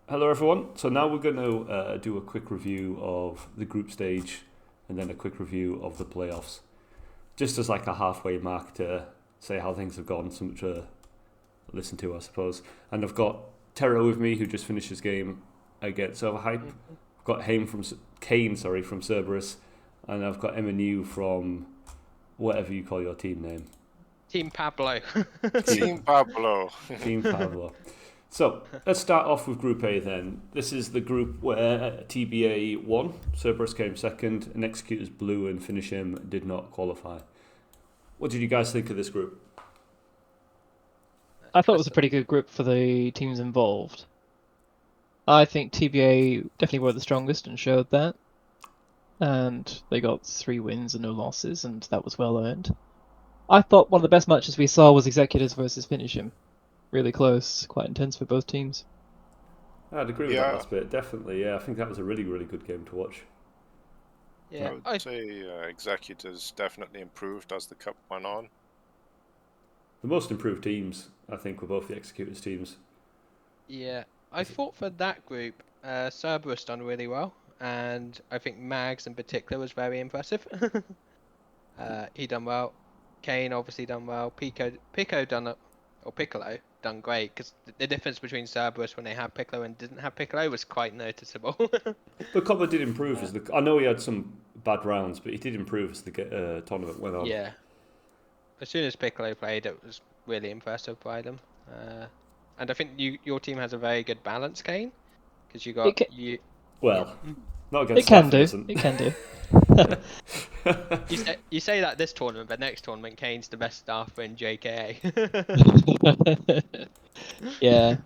Hello, everyone. So now we're going to do a quick review of the group stage and then a quick review of the playoffs, just as like a halfway mark to say how things have gone, something to listen to, I suppose. And I've got Tero with me, who just finished his game against Overhype. I've got Kane, from Cerberus, and I've got Emmanuel from whatever you call your team name. Team Pablo. Team Pablo. Team Pablo. So let's start off with Group A then. This is the group where TBA won, Cerberus came second, and Executors Blue and Finish Him did not qualify. What did you guys think of this group? I thought it was a pretty good group for the teams involved. I think TBA definitely were the strongest and showed that. And they got 3 wins and no losses, and that was well earned. I thought one of the best matches we saw was Executors versus Finish Him. Really close, quite intense for both teams. I'd agree with that last bit, definitely. Yeah, I think that was a really, really good game to watch. Yeah, I would say Executors definitely improved as the cup went on. The most improved teams, I think, were both the Executors teams. Yeah, I thought for that group, Cerberus done really well, and I think Mags in particular was very impressive. He done well. Kane obviously done well. Piccolo done great, because the difference between Cerberus when they had Piccolo and didn't have Piccolo was quite noticeable. But Copper did improve as I know he had some bad rounds, but he did improve as the tournament went on. Yeah. As soon as Piccolo played, it was really impressive by them. And I think your team has a very good balance, Kane, because you got you. Well, not against it can Stafford, do. It can do. You say that this tournament, but next tournament, Kane's the best staffer in JKA. Yeah.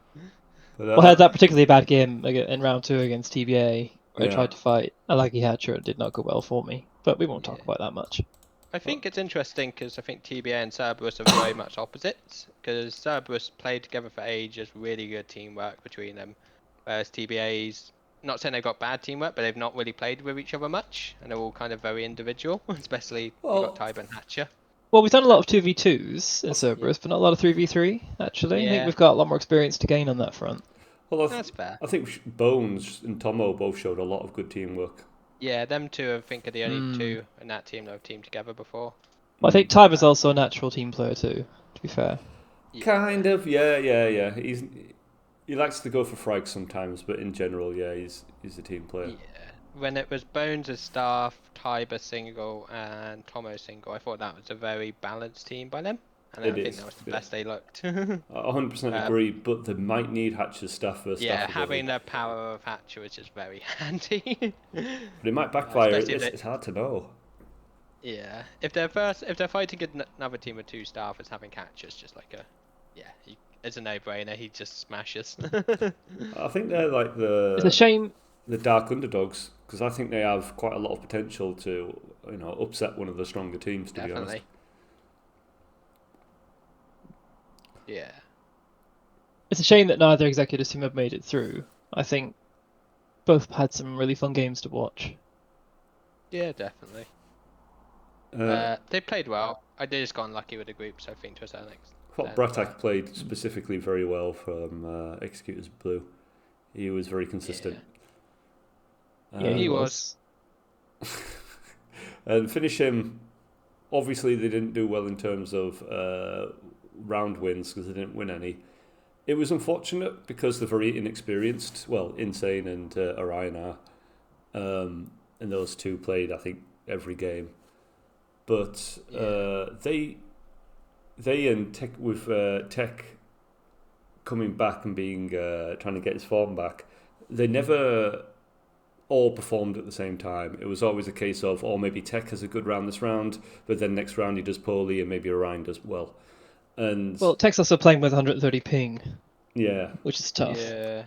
Well, I had that particularly bad game in round 2 against TBA, where I tried to fight a laggy Hatcher. It did not go well for me, but we won't talk about that much. I think it's interesting because I think TBA and Cerberus are very much opposites, because Cerberus played together for ages, really good teamwork between them, whereas TBA's, not saying they've got bad teamwork, but they've not really played with each other much, and they're all kind of very individual, especially you got Tyber and Hatcher. Well, we've done a lot of 2v2s in Cerberus, but not a lot of 3v3, actually. I think we've got a lot more experience to gain on that front. Well, that's fair. I think Bones and Tomo both showed a lot of good teamwork. Yeah, them two, I think, are the only two in that team that have teamed together before. Well, I think Tyber's also a natural team player too, to be fair. Yeah. Kind of, yeah. He likes to go for frags sometimes, but in general, yeah, he's a team player. Yeah. When it was Bones as staff, Tyber single, and Tomo single, I thought that was a very balanced team by them. And I think that was the best they looked. 100% agree, but they might need Hatcher's staff for Yeah, having the power of Hatcher is just very handy. But it might backfire. It's hard to know. Yeah, if they're fighting another team of 2 staffers, having Hatcher's just like it's a no-brainer. He just smashes. I think they're like It's a shame. The dark underdogs, because I think they have quite a lot of potential to upset one of the stronger teams. To be honest. Yeah. It's a shame that neither Executors team have made it through. I think both had some really fun games to watch. Yeah, definitely. They played well. They just got unlucky with the groups, I think, to a certain extent. I thought Bratak played specifically very well from Executors Blue. He was very consistent. Yeah, he was. And Finish Him, obviously they didn't do well in terms of round wins because they didn't win any. It was unfortunate because they're very inexperienced. Well, Insane and Orion are. And those two played, I think, every game. But they and Tech, with Tech coming back and being trying to get his form back, they never all performed at the same time. It was always a case of, maybe Tech has a good round this round, but then next round he does poorly, and maybe Orion does well. And Tech's also playing with 130 ping. Yeah, which is tough. Yeah.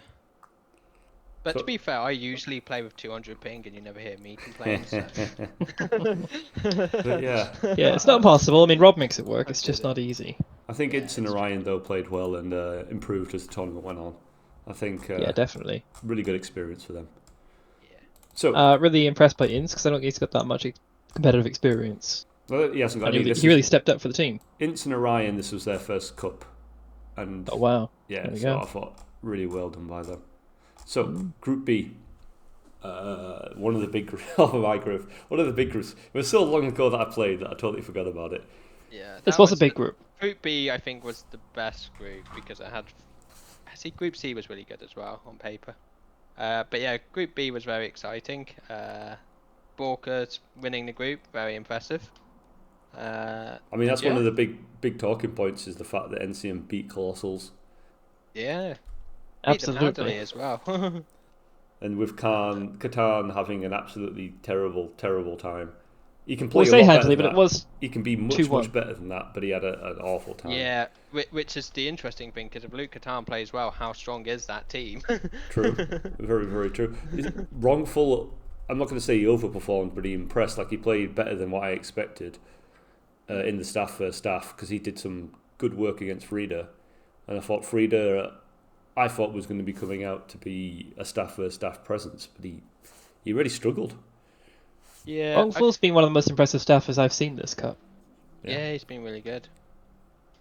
But to be fair, I usually play with 200 ping, and you never hear me complain. So. Yeah, it's not impossible. I mean, Rob makes it work. It's just not easy. I think Ints and Orion though played well and improved as the tournament went on. I think definitely really good experience for them. Yeah. So really impressed by Ints because I don't think he's got that much competitive experience. Well, he hasn't got any. He really stepped up for the team. Ints and Orion, this was their first cup, and oh wow, yeah, so I thought really well done by them. So Group B, one of the big my group, one of the big groups. It was so long ago that I played that I totally forgot about it. Yeah, This that was a big group. Group B, I think, was the best group because it had. See, Group C was really good as well on paper. But yeah, Group B was very exciting. Borkert winning the group, very impressive. I mean, that's one of the big talking points is the fact that NCM beat Colossals. Yeah, beat the Absolutely. Padley as well. And with Catan having an absolutely terrible time. He can play Well, a say lot better handily, than but that. it was He can be much 2-1. better than that, but he had an awful time. Yeah, which is the interesting thing because if Luke Catan plays well, how strong is that team? True, very true. Wrongful. I'm not going to say he overperformed, but he impressed. Like he played better than what I expected in the staff first staff because he did some good work against Frida, and I thought Frida, was going to be coming out to be a staff versus staff presence, but he really struggled. Yeah, Wrongful's been one of the most impressive staffers I've seen this cup. yeah, he's been really good.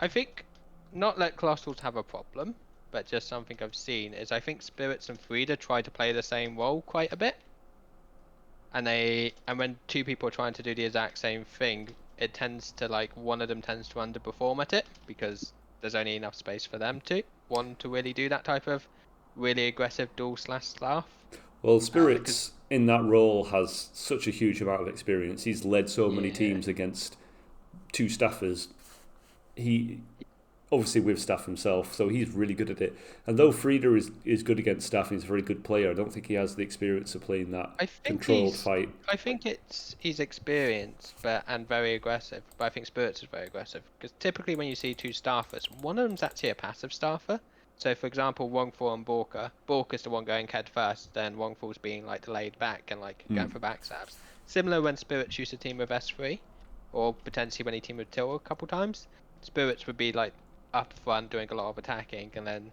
I think not let Colossals have a problem, but just something I've seen is I think Spirits and Frida try to play the same role quite a bit. And when two people are trying to do the exact same thing, it tends to one of them tends to underperform at it because there's only enough space for them to really do that type of really aggressive duel/staff. Well, Spirits in that role has such a huge amount of experience. He's led so many teams against two staffers. He obviously with staff himself, so he's really good at it. And though Frida is good against staff, he's a very good player. I don't think he has the experience of playing that controlled fight. I think he's experienced and very aggressive, but I think Spirits is very aggressive because typically when you see two staffers, one of them's actually a passive staffer. So for example, Wongful and Borka's the one going head first, then Wongful's being delayed back and going for backstabs. Similar when Spirits used to team with S3, or potentially when he teamed with Till a couple times. Spirits would be up front doing a lot of attacking, and then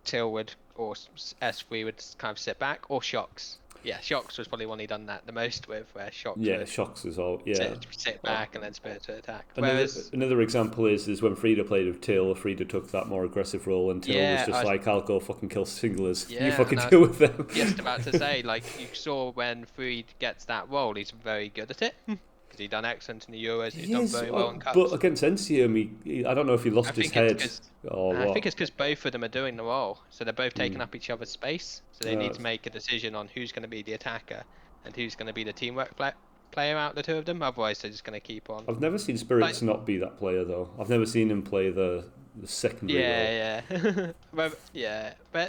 Till would or S3 would kind of sit back, or Shocks. Yeah, Shocks was probably one he done that the most with, where Shocks would Shocks is all sit back and then Spirits would attack. Another example is when Frida played with Till, Frida took that more aggressive role, and Till was just I'll go fucking kill singlers. You fucking deal with them. Just about to say, you saw when Freed gets that role, he's very good at it. Because he's done excellent in the Euros, he's done very well in Cups. But against NCM, I don't know if he lost his head or what. I think it's because both of them are doing the role, so they're both taking up each other's space. So they need to make a decision on who's going to be the attacker and who's going to be the teamwork player out of the two of them. Otherwise, they're just going to keep on. I've never seen Spirits not be that player though. I've never seen him play the secondary role. But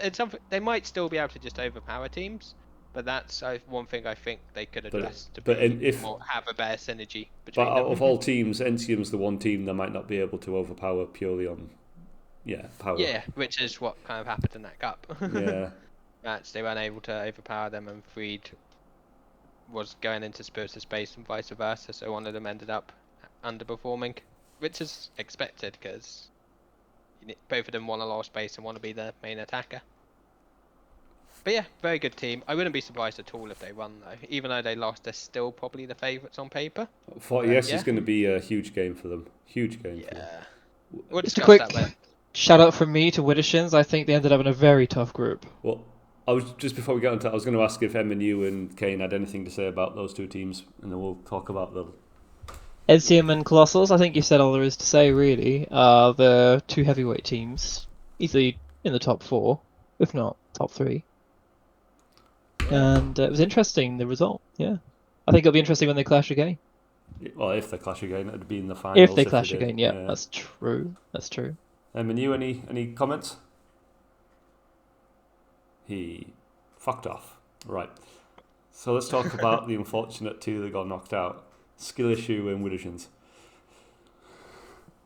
it's something they might still be able to just overpower teams. But that's one thing I think they could address have a better synergy between them. Out of all teams, NCM's the one team that might not be able to overpower purely on power. Yeah, which is what kind of happened in that cup. Yeah. They weren't able to overpower them, and Freed was going into Spirits of Space and vice versa, so one of them ended up underperforming, which is expected because both of them want a lot of space and want to be the main attacker. But yeah, very good team. I wouldn't be surprised at all if they won though. Even though they lost, they're still probably the favourites on paper. 40S is going to be a huge game for them. Huge game for them. We'll Just a quick that shout out from me to Widdershins. I think they ended up in a very tough group. Well, just before we get into that, I was going to ask if MNU and Kane had anything to say about those two teams, and then we'll talk about them. NCM and Colossals, I think you said all there is to say really. The two heavyweight teams, easily in the top 4, if not top 3. And it was interesting, the result, yeah. I think it'll be interesting when they clash again. Well, if they clash again, it'd be in the finals. If they clash again, yeah, that's true. That's true. MNU, any comments? He fucked off. Right. So let's talk about the unfortunate two that got knocked out. Skill issue and Widdershins.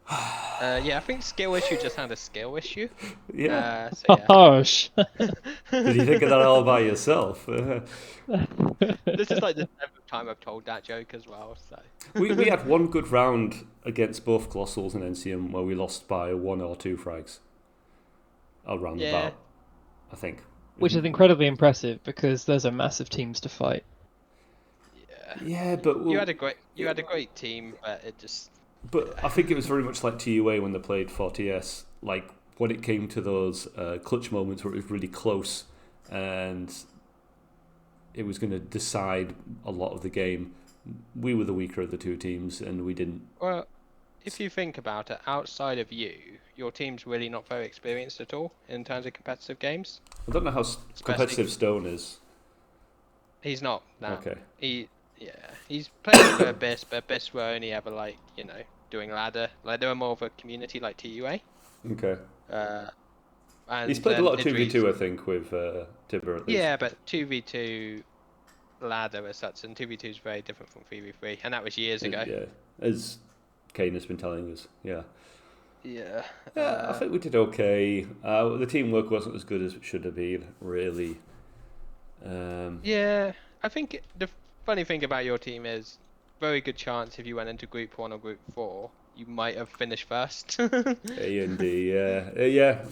I think skill issue just had a skill issue. Yeah. Harsh. Did you think of that all by yourself? This is the 7th time I've told that joke as well. So we had one good round against both Colossals and NCM where we lost by 1 or 2 frags. Around about, I think. Which is incredibly impressive because those are massive teams to fight. Yeah, but you had a great team, but it just. But I think it was very much like TUA when they played 40S. Like when it came to those clutch moments where it was really close, and it was going to decide a lot of the game. We were the weaker of the two teams, and we didn't. Well, if you think about it, outside of you, your team's really not very experienced at all in terms of competitive games. I don't know how competitive Stone is. He's not. No. Okay. He's playing for Abyss, but Abyss were only ever like, you know, doing ladder. Like they were more of a community like TUA. Okay. And He's played a lot of Idris- 2v2, I think, with Tibber at least. Yeah, but 2v2 ladder as such, and 2v2 is very different from 3v3, and that was years ago. Yeah, as Kane has been telling us. Yeah. Yeah. I think we did okay. The teamwork wasn't as good as it should have been, really. Yeah, I think the funny thing about your team is very good chance if you went into Group 1 or Group 4, you might have finished first. A and D, yeah.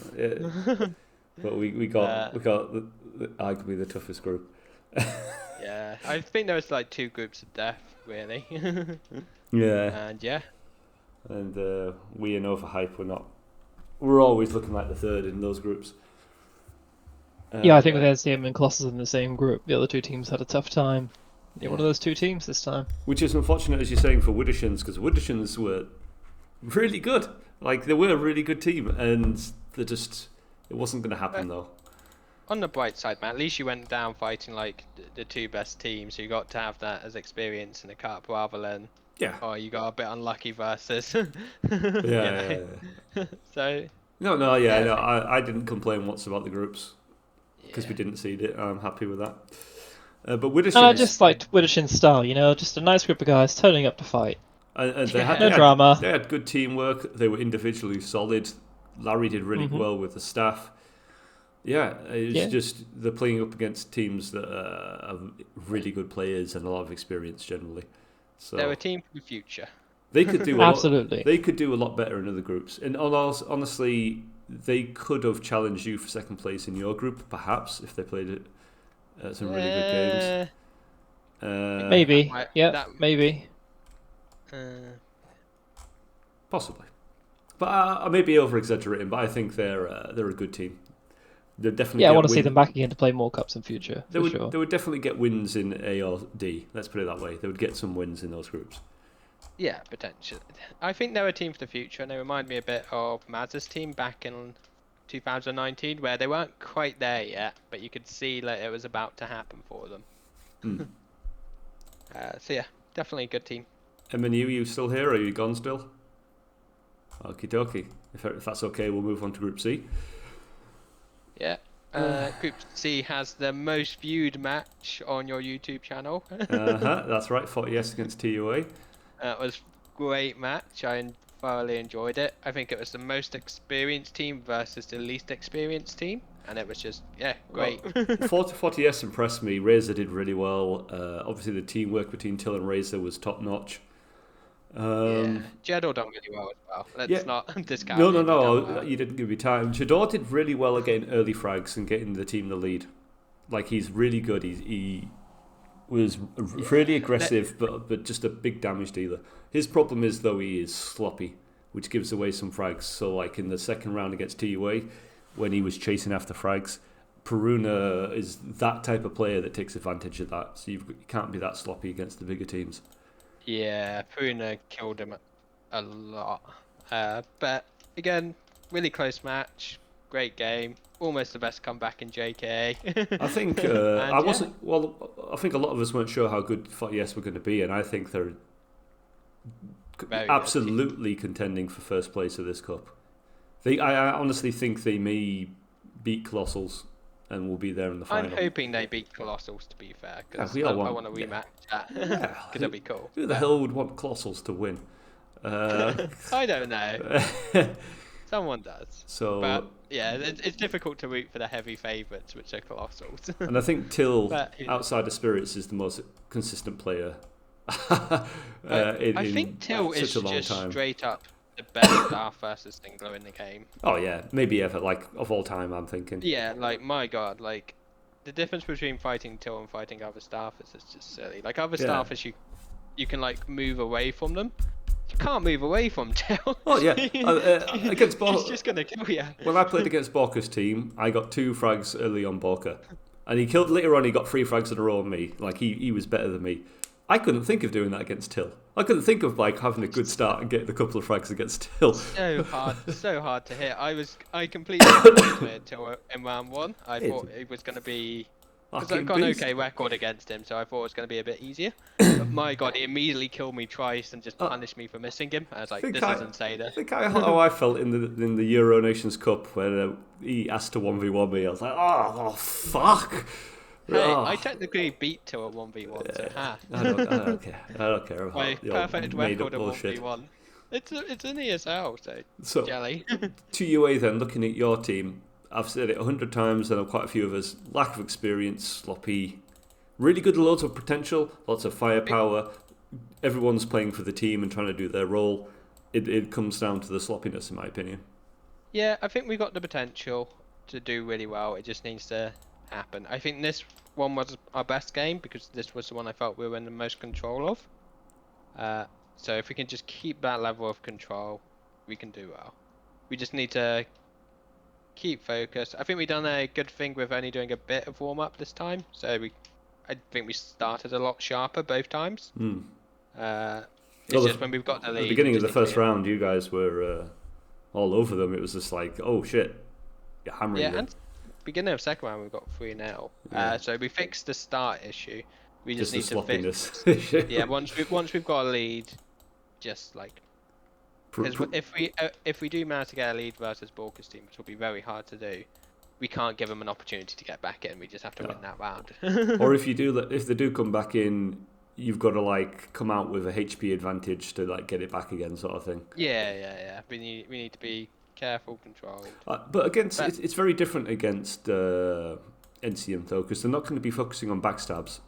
But we got arguably the toughest group. Yeah, I think there was like 2 groups of death, really. Yeah. And yeah. And we in Overhype we're always looking like the third in those groups. Yeah, I think with SDM and Colossus in the same group, the other two teams had a tough time. Yeah, one of those two teams this time. Which is unfortunate, as you're saying, for Widdershins, because Widdershins were really good. Like, they were a really good team, and it wasn't going to happen, though. On the bright side, man, at least you went down fighting like the 2 best teams, so you got to have that as experience in the cup rather than you got a bit unlucky versus. Yeah. So. No, I didn't complain once about the groups because we didn't seed it. I'm happy with that. But Widdershins... I just liked Widdershin's style, you know, just a nice group of guys turning up to fight. And No drama. They had good teamwork. They were individually solid. Larry did really well with the staff. Yeah, it's just they're playing up against teams that are really good players and a lot of experience generally. So they're a team for the future. They could do Absolutely. They could do a lot better in other groups. And honestly, they could have challenged you for second place in your group, perhaps, if they played it some really good games. Maybe. Maybe. Possibly. But I may be over exaggerating, but I think they're a good team. They'll definitely I want to see them back again to play more cups in future. They would definitely get wins in A or D. Let's put it that way. They would get some wins in those groups. Yeah, potentially. I think they're a team for the future, and they remind me a bit of Maz's team back in 2019, where they weren't quite there yet, but you could see like it was about to happen for them. So yeah, definitely a good team. MNU, you still here? Are you gone still? Okie dokie. If that's okay, we'll move on to Group C. Yeah. Group C has the most viewed match on your YouTube channel. That's right, 40S against TUA. It was a great match. I thoroughly enjoyed it. I think it was the most experienced team versus the least experienced team, and it was just great. Well, 40S impressed me. Razor did really well. Obviously, the teamwork between Till and Razor was top notch. Jedor done really well as well. Let's not discount. No. You didn't give me time. Jedor did really well at getting early frags and getting the team the lead. Like, he's really good. He was really aggressive, but just a big damage dealer. His problem is, though, he is sloppy, which gives away some frags. So, like in the second round against TUA, when he was chasing after frags, Peruna is that type of player that takes advantage of that. So you can't be that sloppy against the bigger teams. Yeah, Puna killed him a lot. But again, really close match, great game, almost the best comeback in JK. I think I think a lot of us weren't sure how good 40S were going to be, and I think they're absolutely contending for first place of this cup. I honestly think they may beat Colossals and will be there in the final. I'm hoping they beat Colossals, to be fair, because I want to rematch that, because that'd be cool. Who the hell would want Colossals to win? I don't know. Someone does. So, but yeah, it's difficult to root for the heavy favourites, which are Colossals. And I think Till, outside of Spirits, is the most consistent player. I think Till is just straight up the best staff versus singler in the game. Oh yeah, maybe ever, like of all time, I'm thinking. Yeah, like my god, like the difference between fighting Till and fighting other staffers is just silly. Like other staffers, you can like move away from them You can't move away from Till. Oh yeah, against He's Borka. just gonna kill you. When I played against Borka's team, I got 2 frags early on Borka, and he killed. Later on, he got 3 frags in a row on me. Like he was better than me. I couldn't think of doing that against Till. I couldn't think of like having a good start and getting a couple of frags against Till. So hard to hit. I completely underestimated Till in round 1. I thought it was gonna be. Because I've got an okay record against him, so I thought it was going to be a bit easier. But my god, he immediately killed me twice and just punished me for missing him. I was like, this is insane. I think how I felt in the Euro Nations Cup when he asked to 1v1 me. I was like, oh fuck. Hey, I technically beat Till at 1v1, so I don't care. I don't care about my your perfect made record up of bullshit. 1v1. It's an ESL, So jelly. to UA then, looking at your team, I've said it 100 times, and quite a few of us, lack of experience, sloppy, really good, loads of potential, lots of firepower. Everyone's playing for the team and trying to do their role. It comes down to the sloppiness, in my opinion. Yeah, I think we got the potential to do really well. It just needs to happen. I think this one was our best game because this was the one I felt we were in the most control of. So if we can just keep that level of control, we can do well. We just need to keep focused. I think we've done a good thing with only doing a bit of warm up this time. So I think we started a lot sharper both times. It's just when we've got the lead. At the beginning of the first round, you guys were all over them. It was just like, oh shit, you're hammering them. And beginning of second round, we got 3-0. So we fixed the start issue. We just need to fix. Yeah, once we've got a lead, just like. Because if we do manage to get a lead versus Borka's team, which will be very hard to do, we can't give them an opportunity to get back in. We just have to win that round. Or if they do come back in, you've got to like come out with a HP advantage to like get it back again, sort of thing. Yeah. We need to be careful, controlled. But it's very different against NCM though, because they're not going to be focusing on backstabs.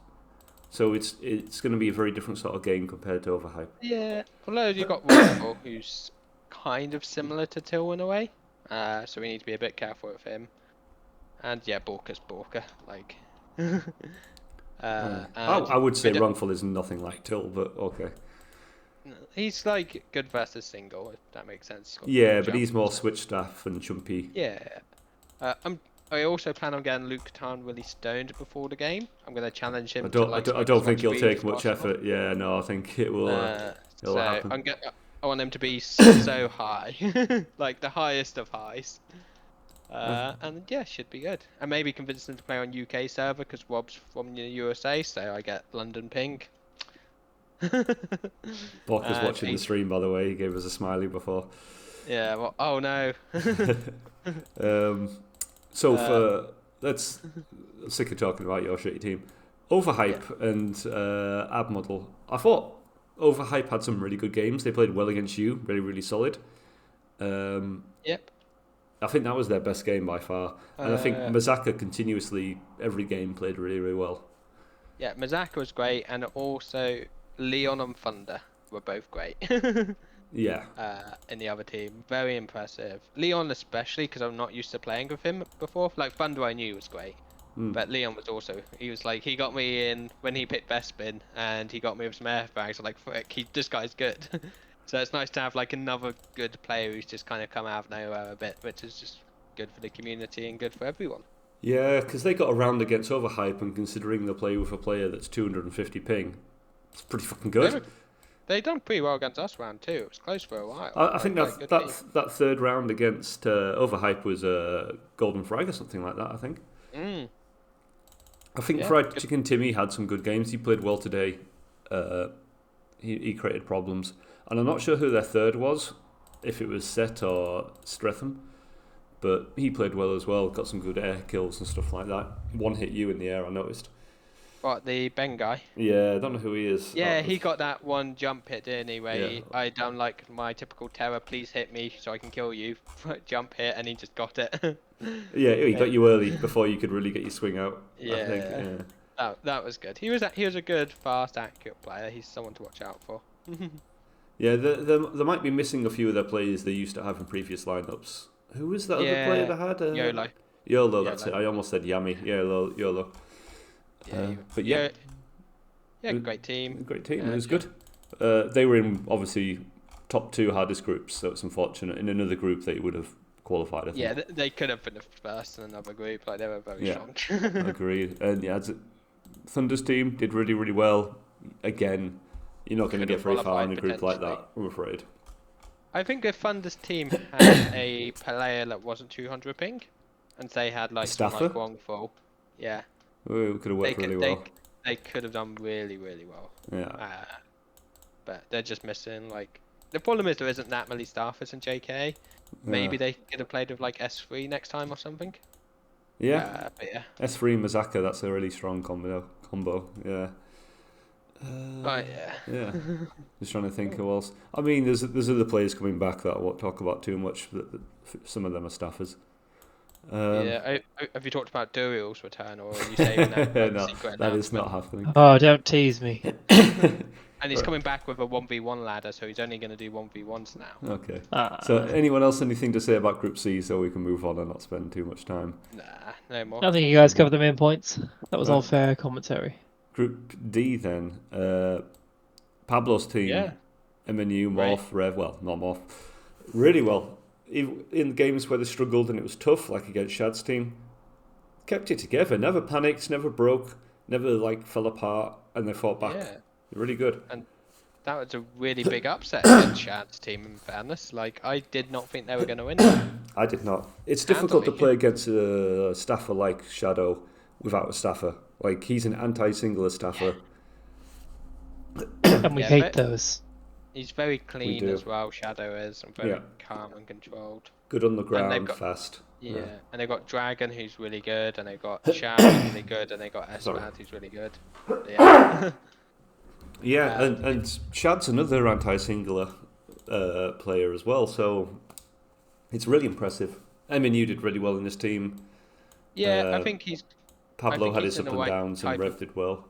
So it's going to be a very different sort of game compared to Overhype. Yeah, although you've got Rifle, who's kind of similar to Till in a way, so we need to be a bit careful with him. And yeah, Borka's Borka, like. I would say Wrongful is nothing like Till, but okay. He's like good versus single, if that makes sense. Yeah, but he's more switch staff and chumpy. Yeah. I also plan on getting Luke Katan really stoned before the game. I'm going to challenge him. I don't think he'll take much effort. Yeah, no, I think it will. It'll happen. I want him to be so high, like the highest of highs. And yeah, should be good. And maybe convince him to play on UK server because Rob's from the USA, so I get London ping. Borka's watching the stream, by the way. He gave us a smiley before. Yeah. Well, oh no. Let's sick of talking about your shitty team. Overhype and Abmodel. I thought Overhype had some really good games. They played well against you, really, really solid. Yep. I think that was their best game by far. And I think Mazaka continuously, every game, played really, really well. Yeah, Mazaka was great, and also Leon and Thunder were both great. Yeah. In the other team, very impressive. Leon especially, because I'm not used to playing with him before. Like Thunder, I knew was great, but Leon was also. He was like, he got me in when he picked Bespin, and he got me with some air bags. I'm like, frick, this guy's good. So it's nice to have like another good player who's just kind of come out of nowhere a bit, which is just good for the community and good for everyone. Yeah, because they got around against Overhype, and considering they play with a player that's 250 ping, it's pretty fucking good. They done pretty well against us round 2. It was close for a while. I think that third round against Overhype was a Golden Frag or something like that, I think. I think Fried Chicken Timmy had some good games. He played well today. He created problems. And I'm not sure who their third was, if it was Set or Streatham. But he played well as well, got some good air kills and stuff like that. One hit you in the air, I noticed. What, the Ben guy? Yeah, I don't know who he is. Yeah, he got that one jump hit, didn't he? Where I done like my typical terror, please hit me so I can kill you. Jump hit, and he just got it. Yeah, he got you early before you could really get your swing out. Yeah. I think. Yeah. That was good. He was a good, fast, accurate player. He's someone to watch out for. Yeah, they might be missing a few of their players they used to have in previous lineups. Who was that other player they had? YOLO, that's it. I almost said Yami. YOLO. But great team. Great team. It was good. They were in obviously top 2 hardest groups, so it's unfortunate. In another group, they would have qualified, I think. Yeah, they could have finished first in another group. Like they were very strong. Agreed. And yeah, Thunder's team did really, really well. Again, you're not going to get very far in a group like that, I'm afraid. I think if Thunder's team had a player that wasn't 200 ping, and they had like Staffer? Wongful, yeah, We could have worked really well. They could have done really, really well. Yeah. But they're just missing like. The problem is there isn't that many staffers in JK. Maybe they could have played with like S3 next time or something. Yeah. But yeah. S3 Mazaka, that's a really strong combo. Yeah. Yeah. Just trying to think who else. I mean, there's other players coming back that I won't talk about too much. Some of them are staffers. Have you talked about Duriel's return, or are you saving that? No, that is not happening. Oh, don't tease me. And he's coming back with a 1v1 ladder, so he's only going to do 1v1s now. Okay. So, anyone else anything to say about Group C, so we can move on and not spend too much time? Nah, no more. I think you guys covered the main points. That was all fair commentary. Group D then. Pablo's team. Yeah. MNU, Morph, Rev. Well, not Morph. Really well. In games where they struggled and it was tough, like against Shad's team, kept it together. Never panicked, never broke, never like fell apart, and they fought back. Yeah. Really good. And that was a really big upset against Shad's team, in fairness. Like, I did not think they were going to win. I did not. It's difficult to play against a staffer like Shadow without a staffer. Like, he's an anti-singular staffer. And we hate those. He's very clean as well, Shadow is, and very calm and controlled. Good on the ground, fast. Yeah, and they've got Dragon, who's really good, and they've got Shad, who's really good, and they've got Esbad, who's really good. Yeah. Yeah, and Shad's another anti-singular player as well, so it's really impressive. MNU did really well in this team. Yeah, I think he's... Pablo had his up and downs, and Rev did well.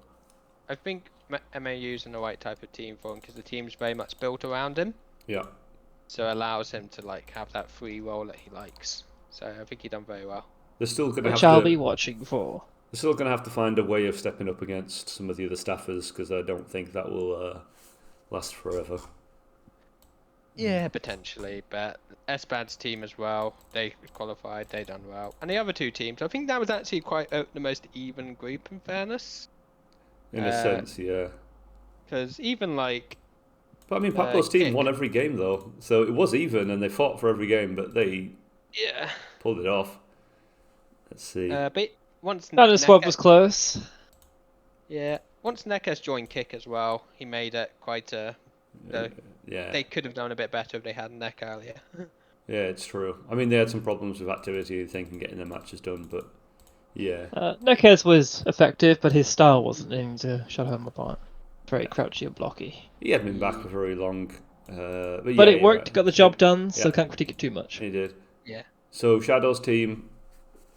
I think MAU's in the right type of team for him, because the team's very much built around him. Yeah. So it allows him to like have that free role that he likes. So I think he done very well. They're still going to have I'll be watching for. They're still going to have to find a way of stepping up against some of the other staffers, because I don't think that will last forever. Yeah, potentially, but Esbad's team as well, they qualified, they done well. And the other two teams, I think that was actually quite the most even group, in fairness. In a sense, yeah. Because even like... But I mean, Pablo's team won every game, though. So it was even, and they fought for every game, but they pulled it off. Let's see. But once That squad was close. Yeah, once Nekes joined Kick as well, he made it quite a... They could have done a bit better if they had Nek earlier. Yeah, it's true. I mean, they had some problems with activity, I think, and getting their matches done, but yeah. Nekes was effective, but his style wasn't aimed to shut him apart. Very crouchy and blocky. He hadn't been back for very long. But it worked, got the job done, so can't critique it too much. He did. Yeah. So Shadow's team,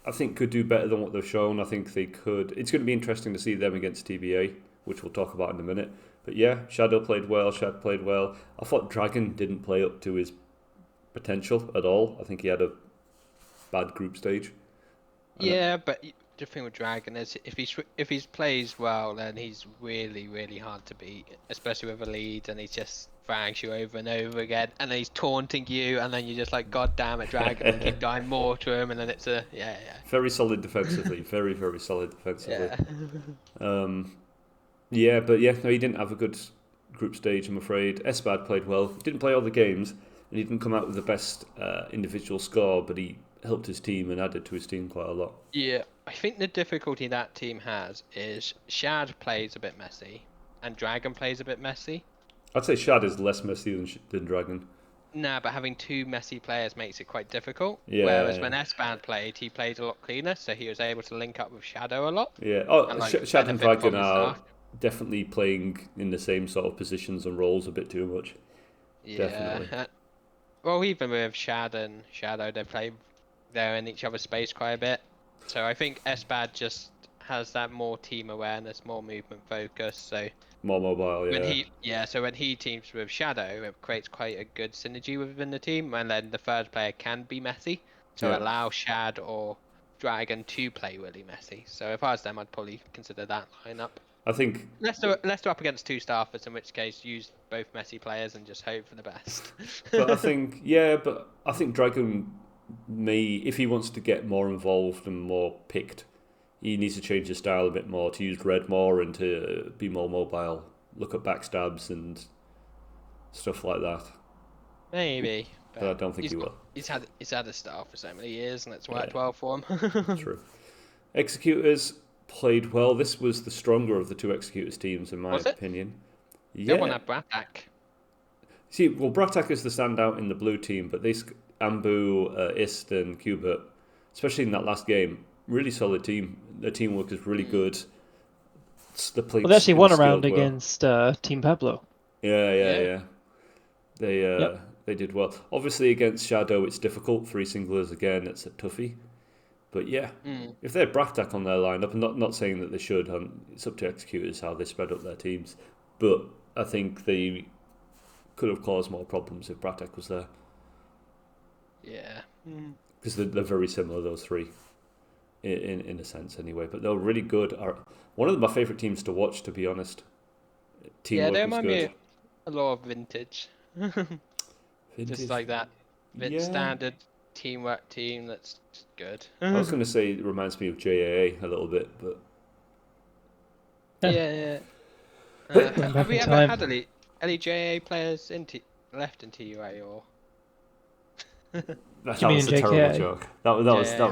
I think, could do better than what they've shown. I think they could. It's going to be interesting to see them against TBA, which we'll talk about in a minute. But yeah, Shadow played well, Shad played well. I thought Dragon didn't play up to his potential at all. I think he had a bad group stage. Yeah, but the thing with Dragon is if he plays well, then he's really, really hard to beat, especially with a lead, and he just frags you over and over again, and then he's taunting you, and then you're just like, God damn it, Dragon, and keep dying more to him, and then it's a very solid defensively, very, very solid defensively. Yeah, but no, he didn't have a good group stage, I'm afraid. Esbad played well. He didn't play all the games, and he didn't come out with the best individual score, but he helped his team and added to his team quite a lot. Yeah, I think the difficulty that team has is Shad plays a bit messy, and Dragon plays a bit messy. I'd say Shad is less messy than Dragon. Nah, but having two messy players makes it quite difficult. Yeah, Whereas when Esbad played, he played a lot cleaner, so he was able to link up with Shadow a lot. Yeah, Shad and Dragon are definitely playing in the same sort of positions and roles a bit too much. Yeah. Definitely. Well, even with Shad and Shadow, they're in each other's space quite a bit. So I think Esbad just has that more team awareness, more movement focus. So more mobile, So when he teams with Shadow, it creates quite a good synergy within the team, and then the third player can be messy, so allow Shad or Dragon to play really messy. So if I was them, I'd probably consider that lineup. I think, Leicester up against 2 staffers, in which case use both Messi players and just hope for the best. but I think Dragon may, if he wants to get more involved and more picked, he needs to change his style a bit more, to use red more and to be more mobile, look at backstabs and stuff like that. Maybe. But I don't think he will. He's had a staff for so many years, and it's worked Yeah. well for him. True. Executors played well. This was the stronger of the 2 Executors teams, in my Was it? opinion. No one had Bratak. See, well, Bratak is the standout in the blue team, but Ambu, Ist, and Qbert, especially in that last game, really solid team. Their teamwork is really good. The Well, they actually won a round against Team Pablo. Yeah. They did well. Obviously, against Shadow, it's difficult. 3 singlers again, it's a toughie. But yeah, if they had Bratak on their lineup, I'm not saying that they should. It's up to Executors how they spread up their teams. But I think they could have caused more problems if Bratak was there. Yeah. Because they're very similar, those 3, in a sense anyway. But they're really good. One of my favourite teams to watch, to be honest. Teamwork They was remind good. me a lot of Vintage. Just like that. Standard teamwork team that's just good. I was going to say it reminds me of JAA a little bit, but Yeah. Going back Have we in ever time. had any JA players left in TUA or? that You mean was a JKA? terrible joke. That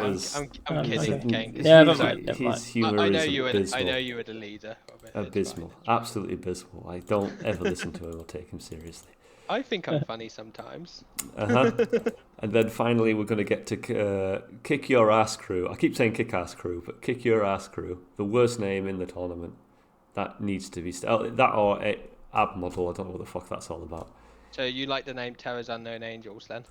was. I'm kidding. okay. King. Yeah, His humour I know is you were. abysmal. I know you were the leader of it. It's Abysmal, fine. absolutely abysmal. I don't ever listen to him or take him seriously. I think I'm funny sometimes. And then finally, we're going to get to Kick Your Ass Crew. I keep saying Kick Ass Crew, but Kick Your Ass Crew, the worst name in the tournament. That needs to be that or Ab Model. I don't know what the fuck that's all about. So you like the name Terra's Unknown Angels then?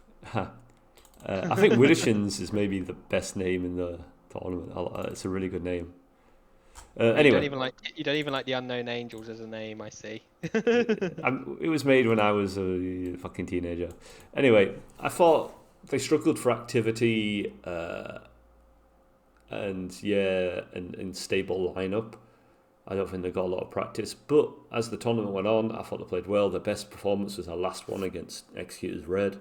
I think Widdershins is maybe the best name in the tournament. It's a really good name. Anyway, you don't even like the Unknown Angels as a name. I see. it was made when I was a fucking teenager. Anyway, I thought they struggled for activity and stable lineup. I don't think they got a lot of practice. But as the tournament went on, I thought they played well. Their best performance was our last one against Executors Red.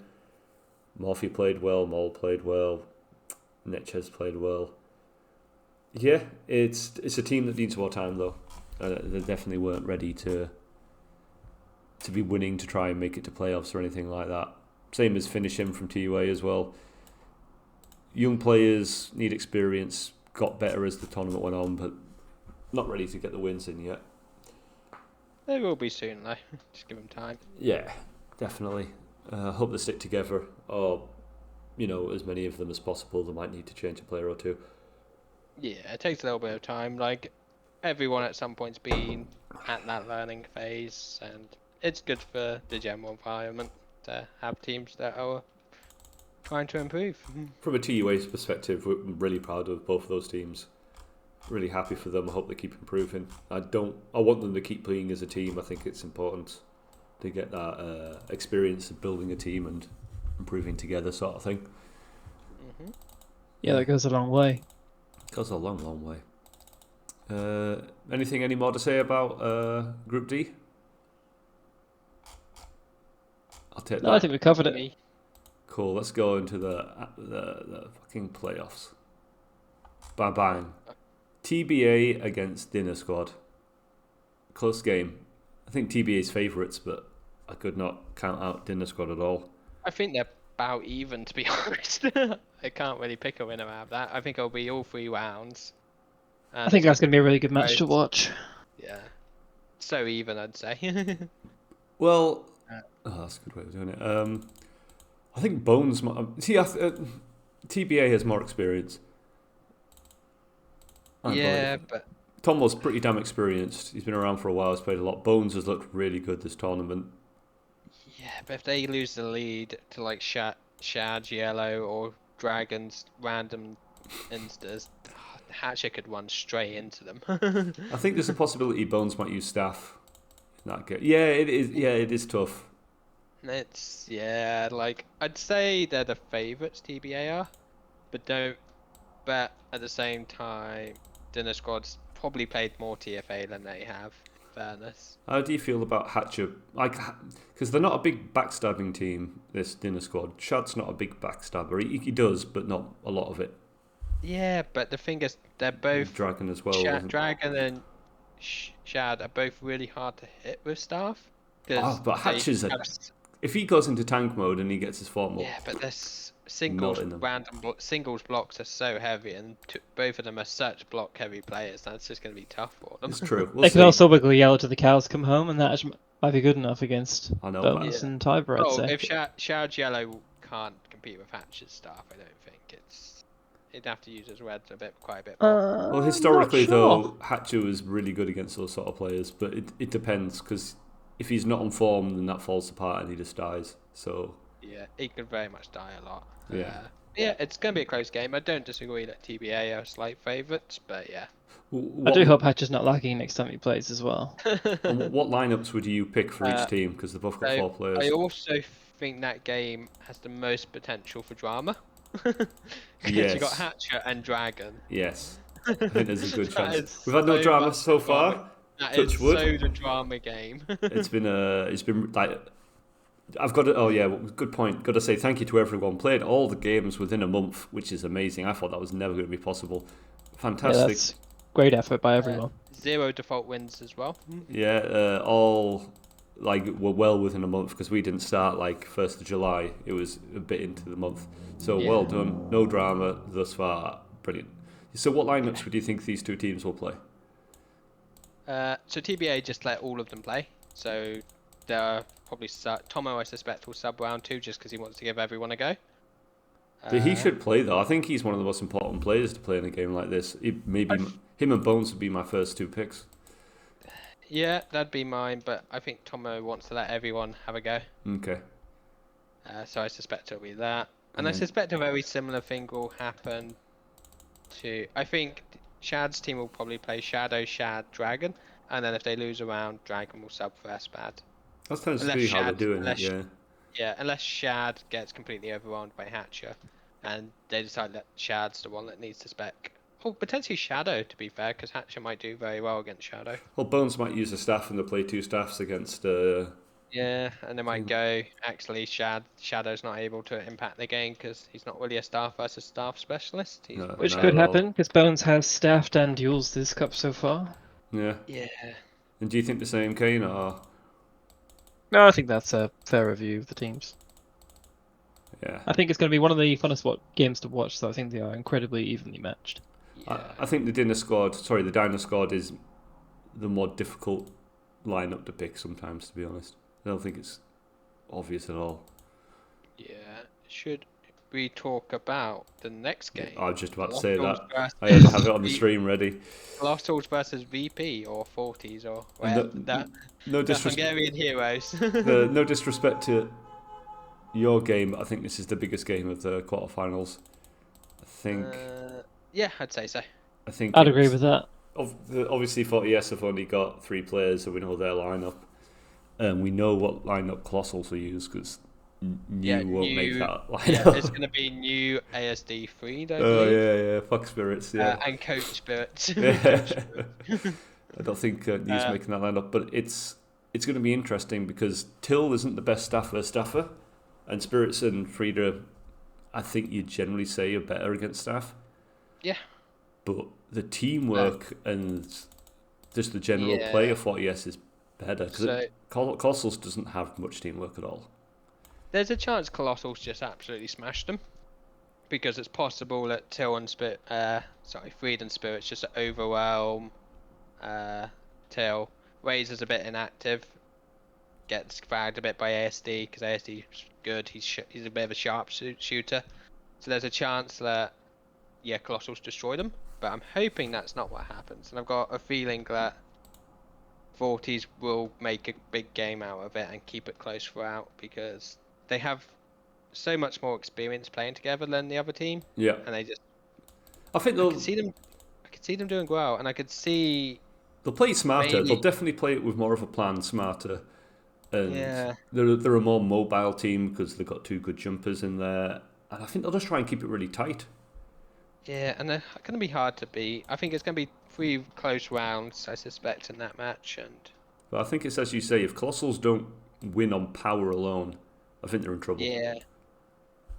Morphe played well, Mole played well, Netchez played well. Yeah, it's a team that needs more time though. They definitely weren't ready to be winning to try and make it to playoffs or anything like that. Same as finishing from TUA as well. Young players need experience, got better as the tournament went on, but not ready to get the wins in yet. They will be soon though. Just give them time. Yeah, definitely. Hope they stick together, or as many of them as possible. They might need to change a player or two. Yeah, it takes a little bit of time. Like everyone at some point's been at that learning phase, and it's good for the general environment to have teams that are trying to improve. From a TUA's perspective, we're really proud of both of those teams. Really happy for them. I hope they keep improving. I want them to keep playing as a team. I think it's important to get that experience of building a team and improving together, sort of thing. Mm-hmm. Yeah, that goes a long way. Goes a long, long way. Any more to say about Group D? I'll take that. No, I think we covered it. Cool. Let's go into the fucking playoffs. Bang bang. TBA against Dinner Squad. Close game. I think TBA's favourites, but I could not count out Dinner Squad at all. I think they're about even, to be honest. I can't really pick a winner out of that. I think it'll be all 3 rounds. I think that's going to be a really good match to watch. Yeah. So even, I'd say. Well, that's a good way of doing it. I think Bones... TBA has more experience. Yeah, but... Tomo's pretty damn experienced. He's been around for a while. He's played a lot. Bones has looked really good this tournament. Yeah, but if they lose the lead to like Shad, Yellow, or Dragons, random instas, Hatcher could run straight into them. I think there's a possibility Bones might use staff in that game. Yeah, it is. Yeah, it is tough. It's like I'd say they're the favourites. TBA are, but at the same time, Dinner Squad's probably played more TFA than they have. In fairness. How do you feel about Hatcher? Like, because they're not a big backstabbing team. This dinner squad. Shad's not a big backstabber. He does, but not a lot of it. Yeah, but the thing is, they're both Dragon as well. wasn't- Dragon and Shad are both really hard to hit with staff. But Hatcher's if he goes into tank mode and he gets his form up. Yeah, but their Melting them. singles blocks are so heavy, and both of them are such block heavy players. That's just going to be tough for them. It's true. We'll They see. could also wiggle yell to the cows come home, and that might be good enough against I know, Bones but- and Tiber, I'd Oh, say. if Shard Yellow can't compete with Hatcher's staff, I don't think he'd have to use his reds quite a bit more. Well, historically though, Hatcher was really good against those sort of players, but it depends because if he's not on form, then that falls apart and he just dies. So Yeah, he could very much die a lot. Yeah. Yeah, it's going to be a close game. I don't disagree that TBA are slight favourites, but yeah. I do hope Hatcher's not lacking next time he plays as well. What lineups would you pick for each team? Because they've both got 4 players. I also think that game has the most potential for drama. Because Yes. you got Hatcher and Dragon. Yes, I think there's a good That chance. is We've had no so drama much so drama. far. That Touch is wood. so the drama game. It's been like I've got to. Oh yeah, good point. Got to say thank you to everyone. Played all the games within a month, which is amazing. I thought that was never going to be possible. Yeah, Fantastic. that's great effort by everyone. 0 default wins as well. All like were well within a month because we didn't start like 1st of July. It was a bit into the month. So Yeah. well done. No drama thus far. Brilliant. So what lineups would you think these two teams will play? So TBA just let all of them play. So they're probably Tomo, I suspect, will sub round 2 just because he wants to give everyone a go. But he should play though. I think he's one of the most important players to play in a game like this. Maybe him and Bones would be my first 2 picks. Yeah, that'd be mine, but I think Tomo wants to let everyone have a go. Okay. So I suspect it'll be that. And Mm. I suspect a very similar thing will happen to... I think Shad's team will probably play Shadow, Shad, Dragon, and then if they lose a round, Dragon will sub first bad. That tends to Unless be how they're Shad- doing it, unless- yeah. Yeah, unless Shad gets completely overwhelmed by Hatcher, and they decide that Shad's the one that needs to spec. Oh, potentially Shadow, to be fair, because Hatcher might do very well against Shadow. Well, Bones might use a staff and they play 2 staffs against... Yeah, and they might go, actually, Shadow's not able to impact the game because he's not really a staff versus staff specialist. He's No. Which not could at all. happen, because Bones has staffed and duels this cup so far. Yeah. Yeah. And do you think the same, Kane, or... No, I think that's a fair review of the teams. Yeah. I think it's going to be one of the funnest games to watch, so I think they are incredibly evenly matched. I think the Diner squad is the more difficult lineup to pick sometimes, to be honest. I don't think it's obvious at all. Yeah. Should we talk about the next game? I was just about to say that. Versus I had to have it on the stream ready. Lost Tools versus VP or 40s or And whatever. No The disrespect. Hungarian heroes. No disrespect to your game, but I think this is the biggest game of the quarterfinals. I think. Yeah, I'd say so. I think. I'd agree with that. Obviously, 40S have only got 3 players, so we know their lineup. We know what lineup Colossals will use because New won't make that lineup. Yeah, it's going to be new ASD 3, don't Oh believe. yeah, fuck spirits, yeah. And Coach Spirits. I don't think New's making that lineup, but it's going to be interesting because Till isn't the best staffer, and Spirits and Frieda, I think you generally say are better against staff. Yeah. But the teamwork and just the general play of 40S is better because Colossals doesn't have much teamwork at all. There's a chance Colossals just absolutely smashed them. Because it's possible that Till and Fried and Spirits just overwhelm Till. Razor's a bit inactive. Gets fragged a bit by ASD because ASD is good. He's a bit of a sharp shooter. So there's a chance that Colossals destroy them. But I'm hoping that's not what happens. And I've got a feeling that 40s will make a big game out of it and keep it close throughout because they have so much more experience playing together than the other team. Yeah. And they just... I think I could see them doing well, and I could see... They'll play smarter. Maybe. They'll definitely play it with more of a plan, smarter. And Yeah. they're a more mobile team because they've got 2 good jumpers in there. And I think they'll just try and keep it really tight. Yeah, and they're going to be hard to beat. I think it's going to be three close rounds, I suspect, in that match. And But I think it's as you say, if Colossals don't win on power alone, I think they're in trouble. yeah,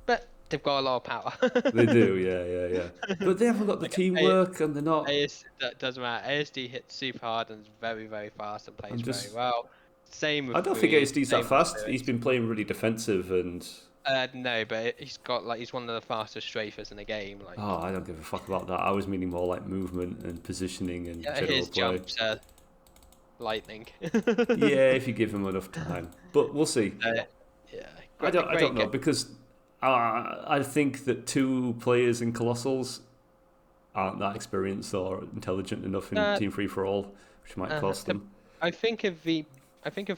but they've got a lot of power. They do, yeah. But they haven't got the Like, teamwork, and they're not. That doesn't matter. ASD hits super hard and is very, very fast and plays just- very well. Same with I don't think Freeze, ASD's same that with fast. Spirit. He's been playing really defensive, and No, but he's one of the fastest strafers in the game. Like, I don't give a fuck about that. I was meaning more like movement and positioning and general his play. jumps are lightning. Yeah, if you give him enough time, but we'll see. Yeah, I don't know game. because I think that 2 players in Colossals aren't that experienced or intelligent enough in Team Free for All, which might cost them. I think if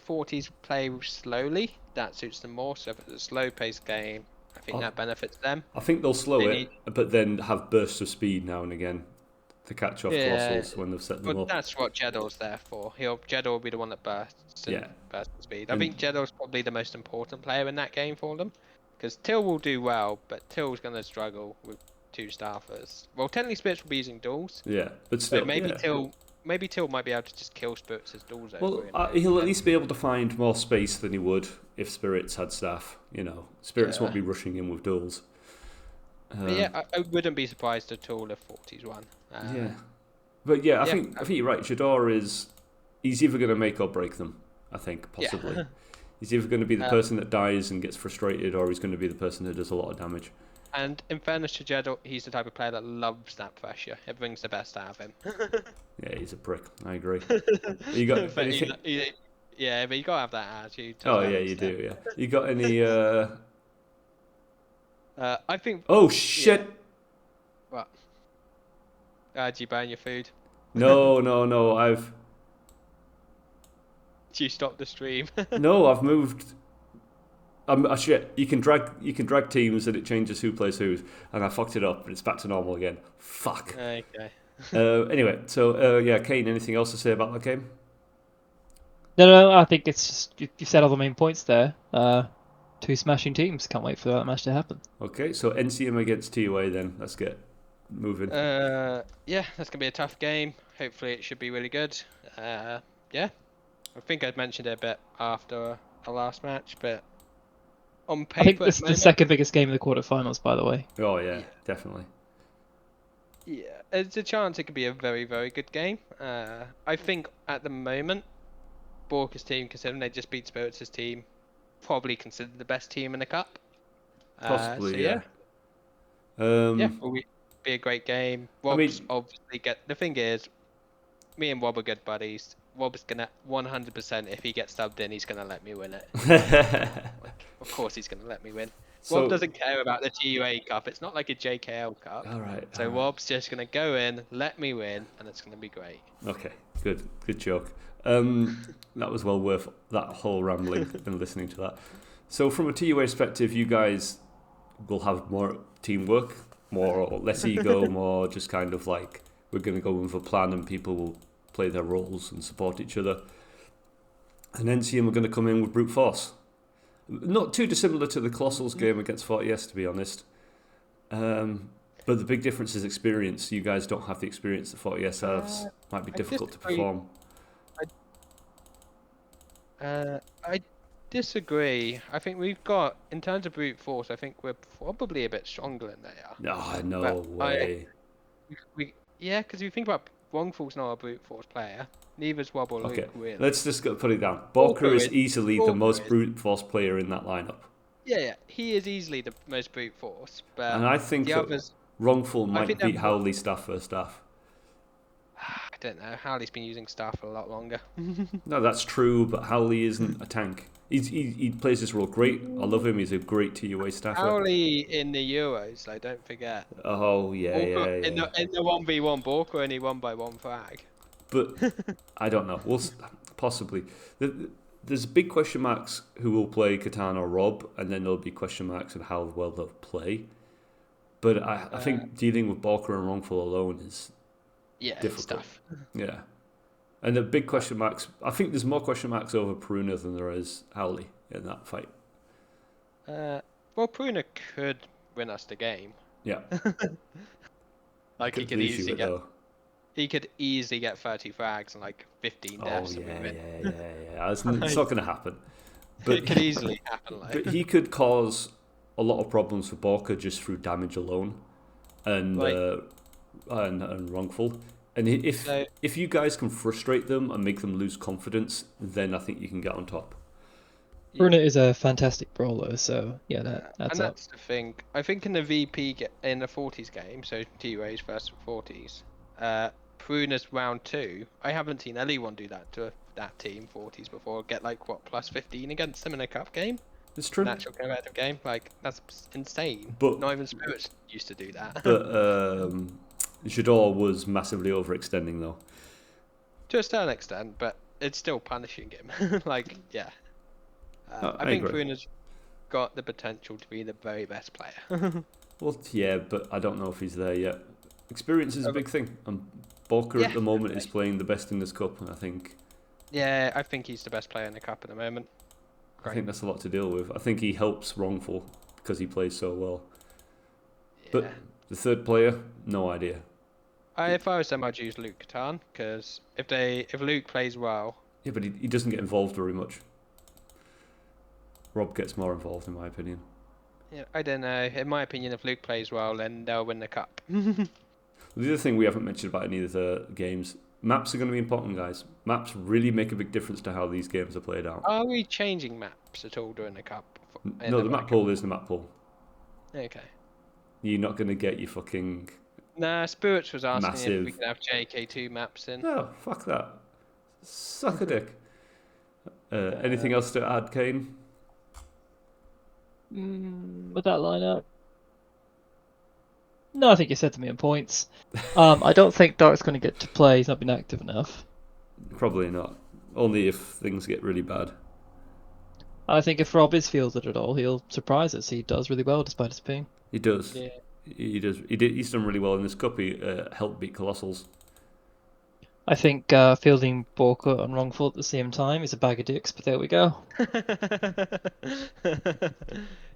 40s play slowly, that suits them more. So if it's a slow-paced game, I think that benefits them. I think they'll slow it, but then have bursts of speed now and again to catch off Colossals when they've set them up. That's what Jedor's there for. Jedor will be the one that bursts of speed. I think Jedor's probably the most important player in that game for them, because Till will do well, but Till's going to struggle with 2 staffers. Well, technically Spirits will be using duels. Yeah, but still, Maybe Till might be able to just kill Spirits as duels over. Well, he'll at least be able to find more space than he would if Spirits had staff. Spirits won't be rushing in with duels. I wouldn't be surprised at all if 40s won. But I think you're right. Jador he's either going to make or break them. I think possibly he's either going to be the person that dies and gets frustrated, or he's going to be the person who does a lot of damage. And in fairness to Jedor, he's the type of player that loves that pressure. It brings the best out of him. Yeah, he's a prick. I agree. You got anything? but you gotta have that attitude. Oh yeah, you do. Yeah. You got any? I think. Oh shit! What? Did you burn your food? No. I've. Did you stop the stream? No, I've moved. Shit. You can drag teams and it changes who plays who, and I fucked it up, but it's back to normal again. Fuck. Okay. Anyway, so Kane, anything else to say about that game? No, I think it's just you said all the main points there. 2 smashing teams. Can't wait for that match to happen. Okay, so NCM against TUA then. Let's get moving. That's gonna be a tough game. Hopefully, it should be really good. I think I'd mentioned it a bit after our last match, but on paper, I think this is the second biggest game in the quarterfinals, by the way. Oh yeah, definitely. Yeah, there's a chance it could be a very, very good game. I think at the moment, Borka's team, considering they just beat Spirits' team, probably considered the best team in the cup. Possibly, yeah. Will be a great game. Rob's obviously the thing is, me and Rob are good buddies. Rob's gonna 100%, if he gets subbed in, he's gonna let me win it. Of course, he's gonna let me win. Rob doesn't care about the TUA Cup. It's not like a JKL Cup. All right. So Rob's just gonna go in, let me win, and it's gonna be great. Okay, good joke. That was well worth that whole rambling and listening to that. So from a TUA perspective, you guys will have more teamwork, more or less ego, more just kind of like we're going to go with a plan and people will play their roles and support each other. And NCM are going to come in with brute force. Not too dissimilar to the Colossals game against 40S, to be honest. But the big difference is experience. You guys don't have the experience that 40S has. Might be difficult to perform. I disagree. I think we've got, in terms of brute force, I think we're probably a bit stronger than they are. No way. Because if you think about Wrongful's not a brute force player. Neither's Wobble Luke, really. Let's just put it down. Borka is easily the most brute force player in that lineup. Yeah, he is easily the most brute force. But and I think the others, Wrongful might beat Howley staff for staff. I don't know. Howley's been using staff for a lot longer. No, that's true, but Howley isn't a tank. He plays this role great. I love him. He's a great TUA staffer. Howley in the Euros, though, don't forget. Oh, yeah. In the 1v1 Borka, only won by 1 flag. But I don't know. Possibly. There's big question marks who will play Catan or Rob, and then there'll be question marks on how well they'll play. But I think dealing with Borka and Wrongful alone is difficult. Stuff. Yeah. And the big question marks, I think there's more question marks over Peruna than there is Howley in that fight. Well, Peruna could win us the game. Yeah. He could easily get. he could easily get 30 frags and like 15 Oh deaths. yeah. It's not going to happen. But It could easily happen. Like. But he could cause a lot of problems for Borka just through damage alone, and Like- and wrongful. And So- if you guys can frustrate them and make them lose confidence, then I think you can get on top. Bruna is a fantastic brawler, so yeah, that's and up. that's the thing. I think in the VP in the 40s game, so TUA's versus 40s, Pruna's round 2. I haven't seen anyone do that to that team 40s before. Get like what plus 15 against them in a cup game. It's true. An actual competitive game, like that's insane. But not even Spirits used to do that. But Jador was massively overextending though. To a certain extent, but it's still punishing him. Like, yeah. I think agree. Pruna's got the potential to be the very best player. Well, yeah, but I don't know if he's there yet. Experience is a big thing, and Borka at the moment is playing the best in this cup, and I think. Yeah, I think he's the best player in the cup at the moment. I think that's a lot to deal with. I think he helps Wrongful because he plays so well. Yeah. But the third player, no idea. If I was them, I'd use Luke Catan, because if Luke plays well. Yeah, but he doesn't get involved very much. Rob gets more involved, in my opinion. Yeah, I don't know. In my opinion, if Luke plays well, then they'll win the cup. The other thing we haven't mentioned about any of the games, maps are going to be important, guys. Maps really make a big difference to how these games are played out. Are we changing maps at all during the cup? No, the map pool is the map pool. Okay. You're not going to get your fucking... Nah, Spirits was asking if we Massive. could have JK2 maps in. No, fuck that. Suck a dick. Anything else to add, Kane? With that lineup? No, I think you said the main points. I don't think Dark's going to get to play. He's not been active enough. Probably not. Only if things get really bad. I think if Rob is fielded at all, he'll surprise us. He does really well despite his ping. He does. Yeah. He does. He's done really well in this cup. He helped beat Colossals. I think fielding Borka and Wrongful at the same time is a bag of dicks, but there we go.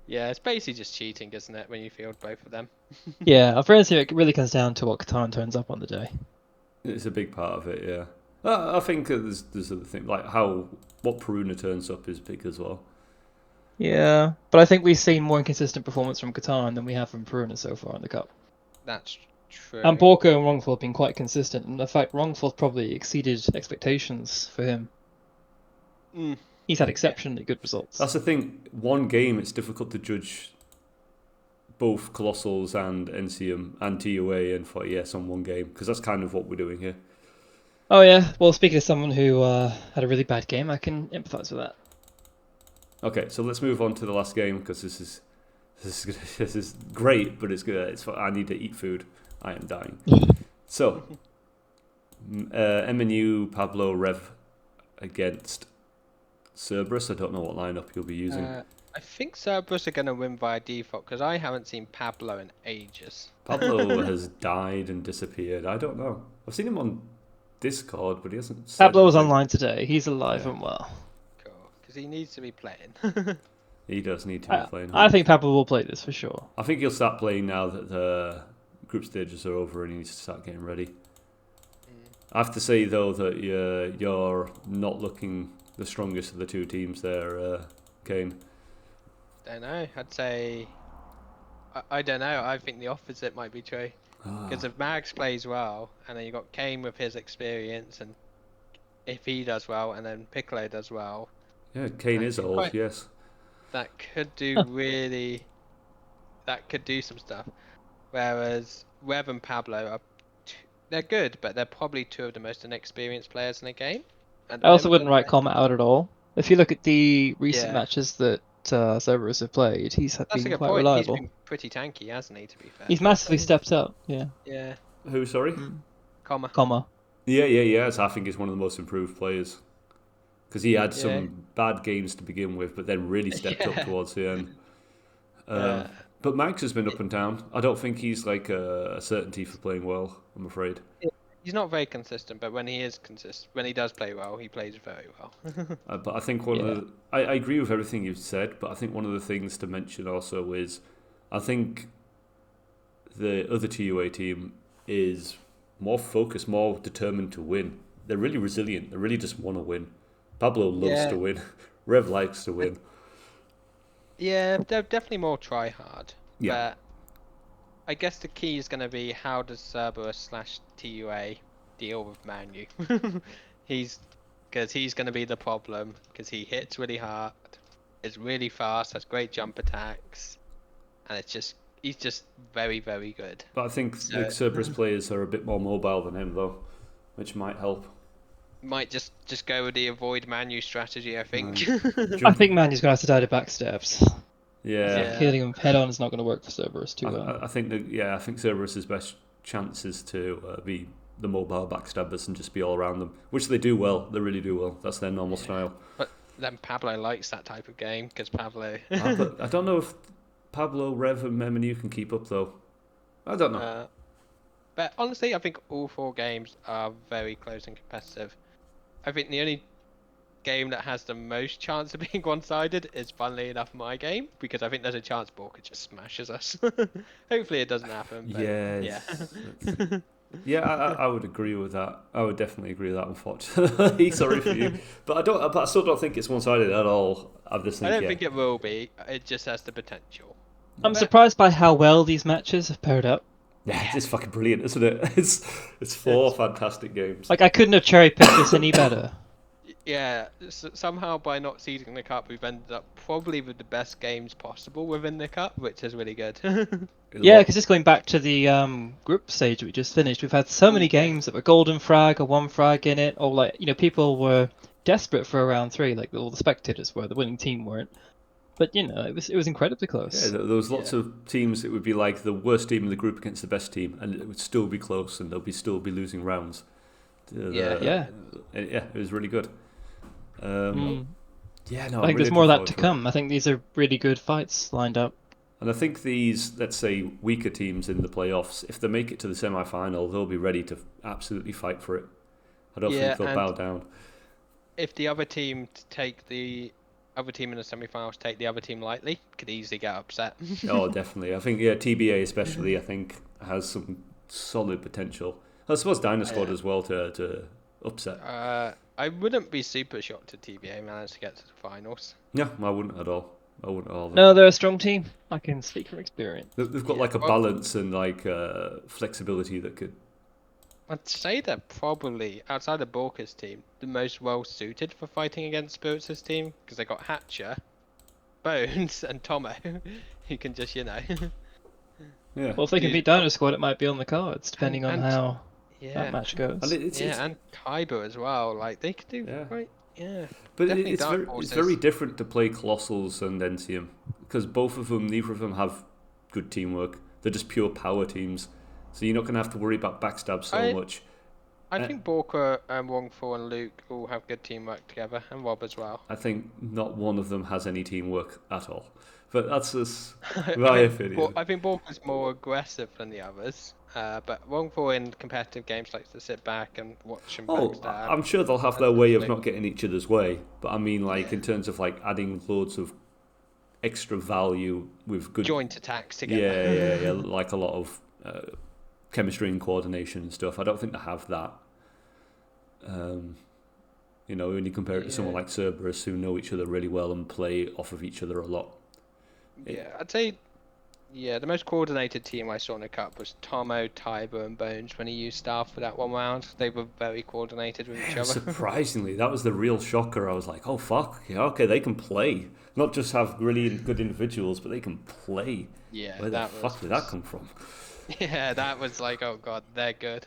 Yeah, it's basically just cheating, isn't it, when you field both of them? Yeah, I've realized it really comes down to what Catan turns up on the day. It's a big part of it, yeah. I think there's other things, like what Peruna turns up is big as well. Yeah, but I think we've seen more inconsistent performance from Catan than we have from Peruna so far in the Cup. That's true. And Borka and Wrongful have been quite consistent, and in fact, Wrongful probably exceeded expectations for him. Mm. He's had exceptionally good results. That's the thing. One game, it's difficult to judge both Colossals and NCM and TUA and 40S on one game, because that's kind of what we're doing here. Oh yeah, well, speaking of someone who had a really bad game, I can empathise with that. Okay, so let's move on to the last game, because this is great, but it's good. I need to eat food. I am dying. So, MNU Pablo Rev against Cerberus. I don't know what lineup you'll be using. I think Cerberus are going to win via default, because I haven't seen Pablo in ages. Pablo has died and disappeared. I don't know. I've seen him on Discord, but he hasn't said Pablo was anything. online today. He's alive and well. Cool, because he needs to be playing. He does need to be playing. I think Pablo will play this for sure. I think he'll start playing now that the group stages are over and he needs to start getting ready. I have to say, though, that you're not looking the strongest of the two teams there, Kane. Don't know. I'd say... I don't know. I think the opposite might be true. Because if Mags plays well, and then you've got Kane with his experience, and if he does well, and then Piccolo does well... Yeah, Kane is old, quite- yes. That could do really... That could do some stuff. Whereas Rev and Pablo are... They're good, but they're probably two of the most inexperienced players in the game. I also wouldn't write Comet out at all. If you look at the recent Yeah. matches that Cerberus have played, he's That's a been good quite point. reliable. He's been pretty tanky, hasn't he, to be fair? He's massively stepped up, yeah. Yeah. Who, sorry? Comma. Yeah. So I think he's one of the most improved players. Because he had Yeah. some bad games to begin with, but then really stepped up Yeah. towards the end. But Max has been up and down. I don't think he's like a certainty for playing well, I'm afraid. He's not very consistent, but when he is consistent, when he does play well, he plays very well. But I think I agree with everything you've said, but I think one of the things to mention also is I think the other TUA team is more focused, more determined to win. They're really resilient. They really just want to win. Pablo loves to win. Rev likes to win. Yeah, they're definitely more try hard. Yeah. But I guess the key is going to be how does Cerberus/TUA deal with Manu? Because he's going to be the problem, because he hits really hard, is really fast, has great jump attacks, and he's just very, very good. But I think the Cerberus players are a bit more mobile than him, though, which might help. Might just go with the avoid Manu strategy, I think. I think Manu's going to have to die to backstabs. Yeah. Killing him head on is not going to work for Cerberus too well. I think I think Cerberus's best chance is to be the mobile backstabbers and just be all around them, which they do well. They really do well. That's their normal style. But then Pablo likes that type of game, because Pablo... I don't know if Pablo, Rev, and Memenu can keep up, though. I don't know. But honestly, I think all 4 games are very close and competitive. I think the only game that has the most chance of being one-sided is, funnily enough, my game, because I think there's a chance Borka just smashes us. Hopefully it doesn't happen. But Yeah, I would agree with that. I would definitely agree with that. Unfortunately, sorry for you, but I still don't think it's one-sided at all. I don't think it will be. It just has the potential. I'm surprised by how well these matches have paired up. Yeah, it's fucking brilliant, isn't it? It's 4 fantastic games. Like, I couldn't have cherry-picked this any better. Yeah, somehow by not seeding the cup, we've ended up probably with the best games possible within the cup, which is really good. Yeah, because just going back to the group stage we just finished, we've had so many games that were golden frag or 1 frag in it, or like, people were desperate for a round 3, like all the spectators were, the winning team weren't. But it was incredibly close. Yeah, there was lots of teams. It would be like the worst team in the group against the best team, and it would still be close, and they'll still be losing rounds. Yeah, it was really good. Yeah, no, I think really there's more of that to it. come. I think these are really good fights lined up. And I think these, let's say, weaker teams in the playoffs, if they make it to the semi-final, they'll be ready to absolutely fight for it. I don't think they'll bow down. If the other team in the semi-finals take the other team lightly, could easily get upset. Oh, definitely. I think TBA especially, I think, has some solid potential. I suppose Dynasquad as well to upset. I wouldn't be super shocked if TBA managed to get to the finals. Yeah, I wouldn't at all. No, they're a strong team. I can speak from experience. They've got like a balance and like flexibility that could... I'd say they're probably, outside of Borka's team, the most well-suited for fighting against Spirits' team, because they got Hatcher, Bones, and Tomo, who can just, Yeah. Well, if they can beat Dynasquad, it might be on the cards, depending on how that match goes. And Kaiba as well. Like, they could do quite... Yeah. But it's very different to play Colossals and NCM, because neither of them have good teamwork. They're just pure power teams. So you're not going to have to worry about backstab so much. I think Borka, Wongfu and Luke all have good teamwork together, and Rob as well. I think not one of them has any teamwork at all. But that's just my opinion. I think Borka's more aggressive than the others. But Wongfu in competitive games likes to sit back and watch and backstab. I'm sure they'll have their way of not getting each other's way. But I mean, in terms of adding loads of extra value with good... joint attacks together. Yeah. Like a lot of... chemistry and coordination and stuff. I don't think they have that. When you compare it to someone like Cerberus, who know each other really well and play off of each other a lot. Yeah, I'd say, the most coordinated team I saw in the cup was Tomo, Taiba, and Bones when he used staff for that 1 round. They were very coordinated with each other. Surprisingly, that was the real shocker. I was like, oh fuck, okay, they can play. Not just have really good individuals, but they can play. Yeah, where the fuck did that come from? Yeah, that was like, oh god, they're good.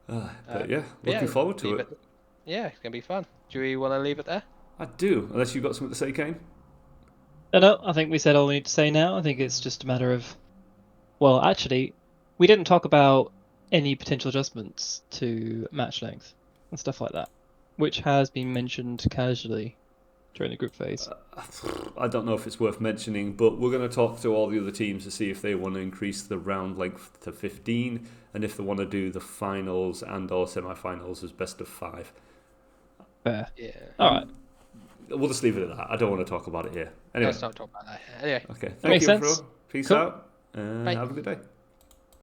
Looking forward to it. Yeah, it's going to be fun. Do we want to leave it there? I do, unless you've got something to say, Kane. No, I think we said all we need to say now. I think it's just a matter of... Well, actually, we didn't talk about any potential adjustments to match length and stuff like that, which has been mentioned casually during the group phase. I don't know if it's worth mentioning, but we're going to talk to all the other teams to see if they want to increase the round length to 15 and if they want to do the finals and or semi-finals as best of 5. Fair. Yeah. All right. We'll just leave it at that. I don't want to talk about it here. Anyway. Let's not talk about that. Anyway. Okay. Thank you, everyone. Peace Cool. out and have a good day.